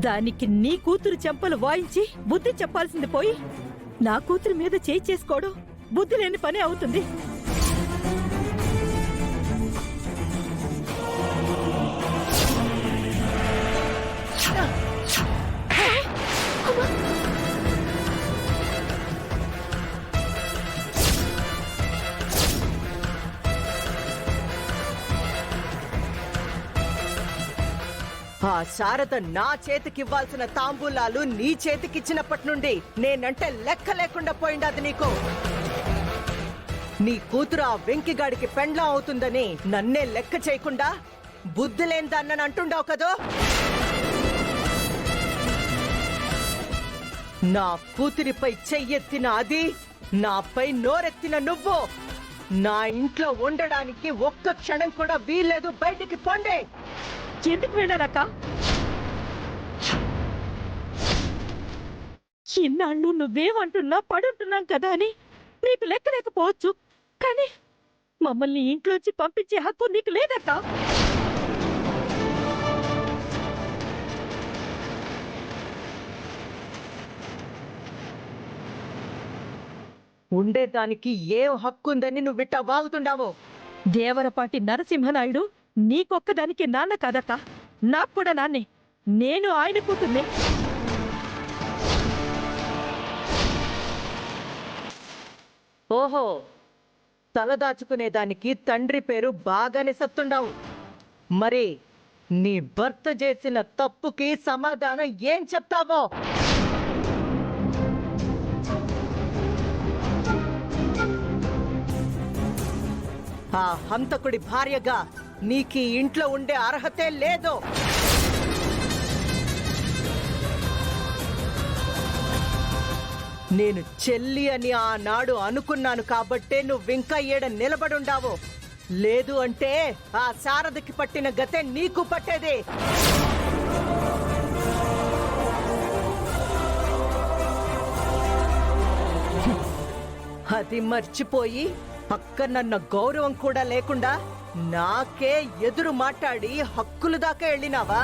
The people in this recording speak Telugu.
దానికి నీ కూతురు చెంపలు వాయించి బుద్ధి చెప్పాల్సింది పోయి నా కూతురు మీద చేయి చేసుకోవడం బుద్ధి లేని పని అవుతుంది. ఆ శారద నా చేతికివ్వాల్సిన తాంబూలాలు నీ చేతికిచ్చినప్పటి నుండి నేనంటే లెక్క లేకుండా పోయిండది నీకు. నీ కూతురు ఆ వెంకిగాడికి పెండ్లం అవుతుందని నన్నే లెక్క చేయకుండా బుద్ధి లేనిదాన్నని అంటుండావు కదో. నా కూతురిపై చెయ్యెత్తిన అది, నాపై నోరెత్తిన నువ్వు నా ఇంట్లో ఉండడానికి ఒక్క క్షణం కూడా వీల్లేదు. బయటికి పొండే. ఎందుకు వెళ్ళారక్క? ఇన్నాళ్ళు నువ్వేమంటున్నా పడుంటున్నాం కదా అని నీకు లెక్క లేకపోవచ్చు, కానీ మమ్మల్ని ఇంట్లోంచి పంపించే హక్కు నీకు లేదక్క. ఉండేదానికి ఏం హక్కుందని నువ్వు ఇట్టా వాగుతుండావు? దేవరపాటి నరసింహనాయుడు నీకొక్కదానికి నాన్న కాదక్క, నాకు కూడా నాన్నే. నేను ఆయన కూతుర్నే. ఓహో, తలదాచుకునేదానికి తండ్రి పేరు బాగానే సత్తుండావు. మరి నీ భర్త చేసిన తప్పుకి సమాధానం ఏం చెప్తావో? ఆ హంతకుడి భార్యగా నీకీ ఇంట్లో ఉండే అర్హతే లేదు. నేను చెల్లి అని ఆనాడు అనుకున్నాను కాబట్టే నువ్వింకా ఏడ నిలబడుండావు. లేదు అంటే ఆ శారదకి పట్టిన గతే నీకు పట్టేది. అది మర్చిపోయి పక్కనన్న గౌరవం కూడా లేకుండా నాకే ఎదురు మాట్లాడి హక్కులు దాకా వెళ్ళినావా?